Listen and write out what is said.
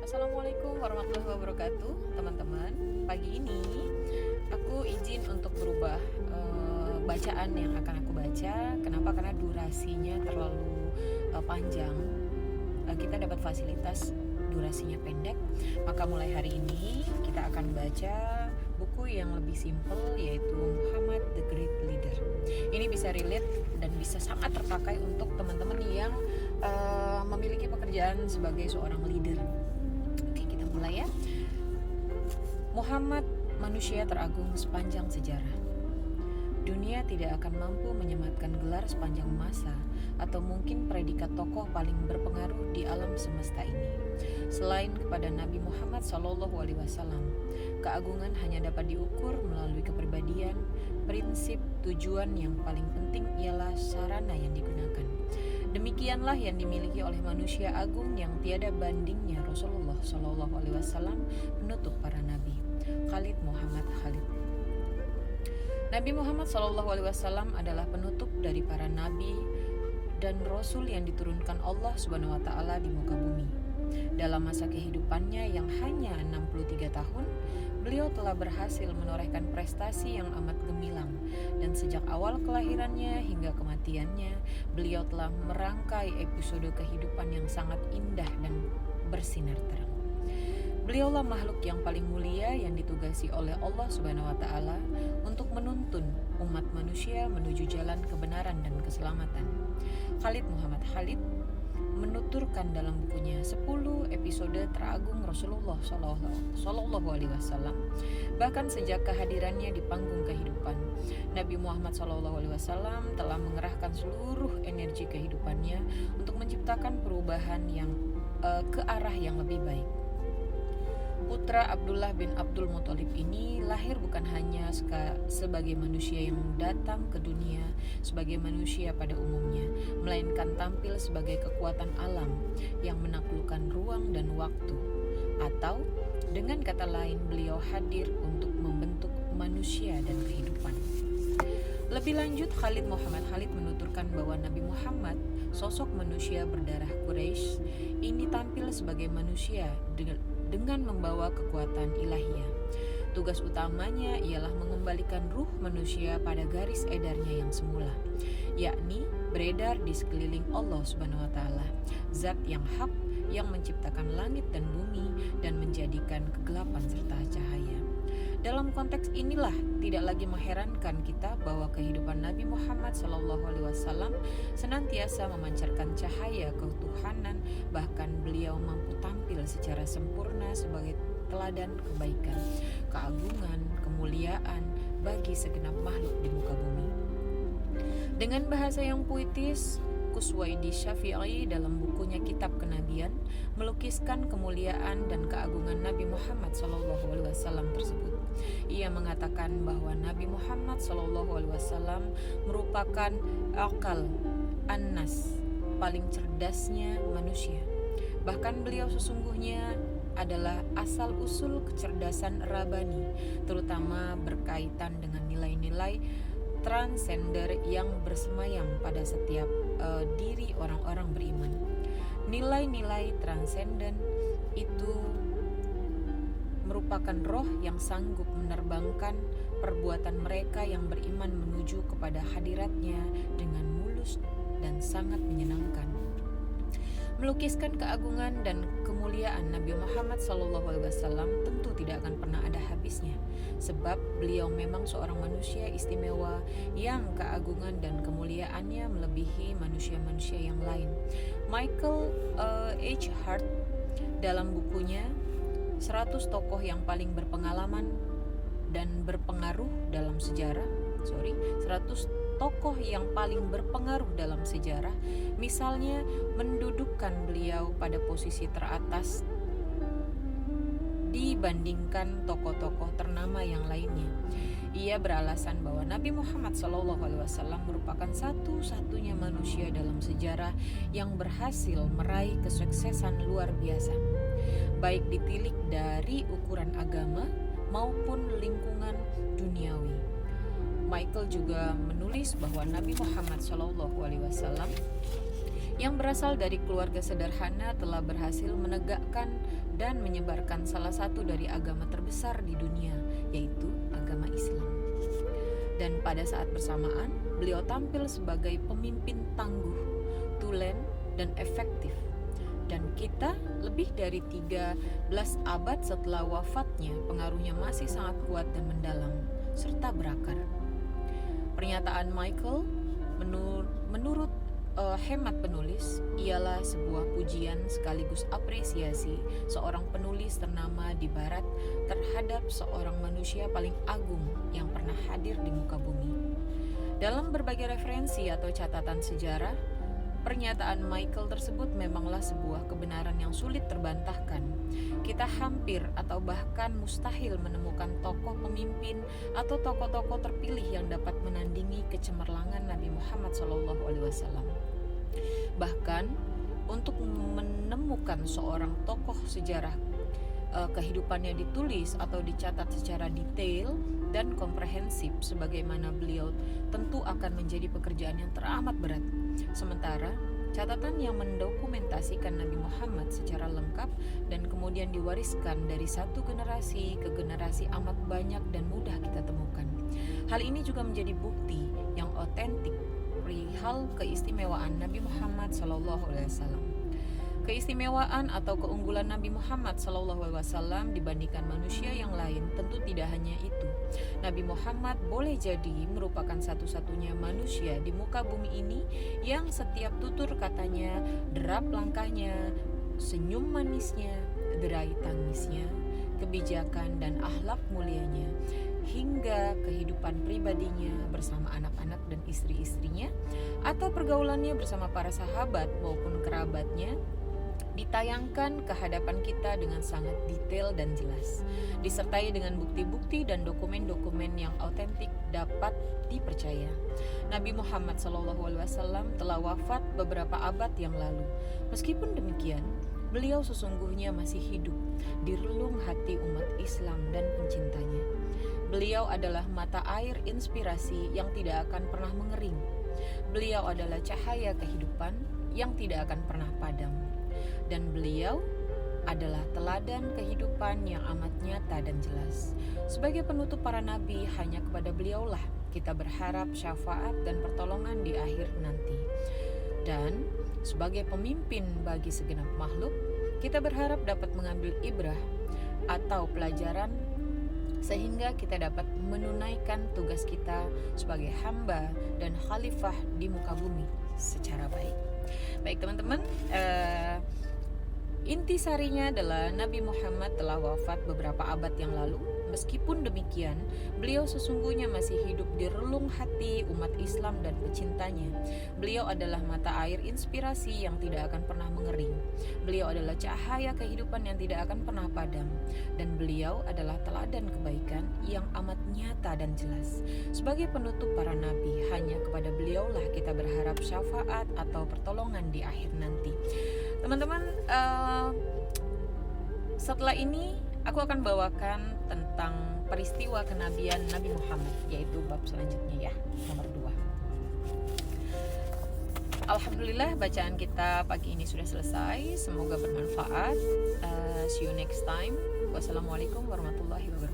Assalamualaikum warahmatullahi wabarakatuh, teman-teman. Pagi ini aku izin untuk berubah bacaan yang akan aku baca. Kenapa? Karena durasinya terlalu panjang. Kita dapat fasilitas durasinya pendek. Maka mulai hari ini kita akan baca buku yang lebih simpel, yaitu Muhammad the Great Leader. Ini bisa relate dan bisa sangat terpakai untuk teman-teman yang memiliki pekerjaan sebagai seorang leader. Oke, kita mulai ya. Muhammad, manusia teragung sepanjang sejarah. Dunia tidak akan mampu menyematkan gelar sepanjang masa atau mungkin predikat tokoh paling berpengaruh di alam semesta ini. Selain kepada Nabi Muhammad SAW, keagungan hanya dapat diukur melalui kepribadian, prinsip, tujuan yang paling penting ialah sarana yang digunakan. Demikianlah yang dimiliki oleh manusia agung yang tiada bandingnya, Rasulullah SAW, penutup para nabi. Khalid Muhammad Khalid. Nabi Muhammad SAW adalah penutup dari para nabi dan rasul yang diturunkan Allah Subhanahu wa taala di muka bumi. Dalam masa kehidupannya yang hanya 63 tahun, beliau telah berhasil menorehkan prestasi yang amat gemilang, dan sejak awal kelahirannya hingga kematiannya, beliau telah merangkai episode kehidupan yang sangat indah dan bersinar terang. Beliaulah makhluk yang paling mulia yang ditugasi oleh Allah Subhanahu wa taala untuk menuntun umat manusia menuju jalan kebenaran dan keselamatan. Khalid Muhammad Khalid menuturkan dalam bukunya 10 episode teragung Rasulullah Sallallahu Alaihi Wasallam. Bahkan sejak kehadirannya di panggung kehidupan, Nabi Muhammad Sallallahu Alaihi Wasallam telah mengerahkan seluruh energi kehidupannya untuk menciptakan perubahan yang ke arah yang lebih baik. Putra Abdullah bin Abdul Muthalib ini lahir bukan hanya sebagai manusia yang datang ke dunia sebagai manusia pada umumnya, melainkan tampil sebagai kekuatan alam yang menaklukkan ruang dan waktu. Atau dengan kata lain, beliau hadir untuk membentuk manusia dan kehidupan. Lebih lanjut, Khalid Muhammad Khalid menuturkan bahwa Nabi Muhammad, sosok manusia berdarah Quraisy, ini tampil sebagai manusia dengan membawa kekuatan ilahiyah. Tugas utamanya ialah mengembalikan ruh manusia pada garis edarnya yang semula, yakni beredar di sekeliling Allah Subhanahu wa taala, zat yang hak yang menciptakan langit dan bumi dan menjadikan kegelapan serta cahaya. Dalam konteks inilah tidak lagi mengherankan kita bahwa kehidupan Nabi Muhammad SAW senantiasa memancarkan cahaya ketuhanan, bahkan beliau mampu tampil secara sempurna sebagai teladan kebaikan, keagungan, kemuliaan bagi segenap makhluk di muka bumi. Dengan bahasa yang puitis, Kuswaidi Syafi'i dalam bukunya Kitab Kenabian melukiskan kemuliaan dan keagungan Nabi Muhammad SAW tersebut. Ia mengatakan bahwa Nabi Muhammad SAW merupakan akal annas, paling cerdasnya manusia. Bahkan beliau sesungguhnya adalah asal-usul kecerdasan Rabbani, terutama berkaitan dengan nilai-nilai transender yang bersemayam pada setiap diri orang-orang beriman. Nilai-nilai transenden itu merupakan roh yang sanggup menerbangkan perbuatan mereka yang beriman menuju kepada hadiratnya dengan mulus dan sangat menyenangkan. Melukiskan keagungan dan kemuliaan Nabi Muhammad SAW tentu tidak akan pernah ada habisnya, sebab beliau memang seorang manusia istimewa yang keagungan dan kemuliaannya melebihi manusia-manusia yang lain. Michael H. Hart dalam bukunya 100 tokoh yang paling berpengalaman dan berpengaruh dalam sejarah 100 tokoh yang paling berpengaruh dalam sejarah, misalnya mendudukkan beliau pada posisi teratas dibandingkan tokoh-tokoh ternama yang lainnya. Ia beralasan bahwa Nabi Muhammad SAW merupakan satu-satunya manusia dalam sejarah yang berhasil meraih kesuksesan luar biasa, baik ditilik dari ukuran agama maupun lingkungan duniawi. Michael juga menulis bahwa Nabi Muhammad SAW yang berasal dari keluarga sederhana telah berhasil menegakkan dan menyebarkan salah satu dari agama terbesar di dunia, yaitu agama Islam. Dan pada saat bersamaan, beliau tampil sebagai pemimpin tangguh, tulen, dan efektif. Dan kita lebih dari 13 abad setelah wafatnya, pengaruhnya masih sangat kuat dan mendalam, serta berakar. Pernyataan Michael menurut hemat penulis ialah sebuah pujian sekaligus apresiasi seorang penulis ternama di barat terhadap seorang manusia paling agung yang pernah hadir di muka bumi. Dalam berbagai referensi atau catatan sejarah, pernyataan Michael tersebut memanglah sebuah kebenaran yang sulit terbantahkan. Kita hampir atau bahkan mustahil menemukan tokoh pemimpin atau tokoh-tokoh terpilih yang dapat menandingi kecemerlangan Nabi Muhammad SAW. Bahkan untuk menemukan seorang tokoh sejarah kehidupannya ditulis atau dicatat secara detail dan komprehensif sebagaimana beliau, tentu akan menjadi pekerjaan yang teramat berat. Sementara catatan yang mendokumentasikan Nabi Muhammad secara lengkap dan kemudian diwariskan dari satu generasi ke generasi amat banyak dan mudah kita temukan. Hal ini juga menjadi bukti yang otentik perihal keistimewaan Nabi Muhammad SAW. Keistimewaan atau keunggulan Nabi Muhammad SAW dibandingkan manusia yang lain tentu tidak hanya itu. Nabi Muhammad boleh jadi merupakan satu-satunya manusia di muka bumi ini yang setiap tutur katanya, derap langkahnya, senyum manisnya, derai tangisnya, kebijakan dan akhlak mulianya, hingga kehidupan pribadinya bersama anak-anak dan istri-istrinya, atau pergaulannya bersama para sahabat maupun kerabatnya, ditayangkan ke hadapan kita dengan sangat detail dan jelas, disertai dengan bukti-bukti dan dokumen-dokumen yang autentik dapat dipercaya. Nabi Muhammad SAW telah wafat beberapa abad yang lalu. Meskipun demikian, beliau sesungguhnya masih hidup di relung hati umat Islam dan pencintanya. Beliau adalah mata air inspirasi yang tidak akan pernah mengering. Beliau adalah cahaya kehidupan yang tidak akan pernah padam. Dan beliau adalah teladan kehidupan yang amat nyata dan jelas. Sebagai penutup para nabi, hanya kepada beliaulah kita berharap syafaat dan pertolongan di akhir nanti. Dan sebagai pemimpin bagi segenap makhluk, kita berharap dapat mengambil ibrah atau pelajaran sehingga kita dapat menunaikan tugas kita sebagai hamba dan khalifah di muka bumi secara baik. Baik teman-teman, intisarinya adalah Nabi Muhammad telah wafat beberapa abad yang lalu. Meskipun demikian, beliau sesungguhnya masih hidup di relung hati umat Islam dan pecintanya. Beliau adalah mata air inspirasi yang tidak akan pernah mengering. Beliau adalah cahaya kehidupan yang tidak akan pernah padam. Dan beliau adalah teladan kebaikan yang amat nyata dan jelas. Sebagai penutup para nabi, hanya kepada beliaulah kita berharap syafaat atau pertolongan di akhir nanti. Teman-teman, setelah ini aku akan bawakan tentang peristiwa kenabian Nabi Muhammad, yaitu bab selanjutnya ya, nomor 2. Alhamdulillah, bacaan kita pagi ini sudah selesai. Semoga bermanfaat. See you next time. Wassalamualaikum warahmatullahi wabarakatuh.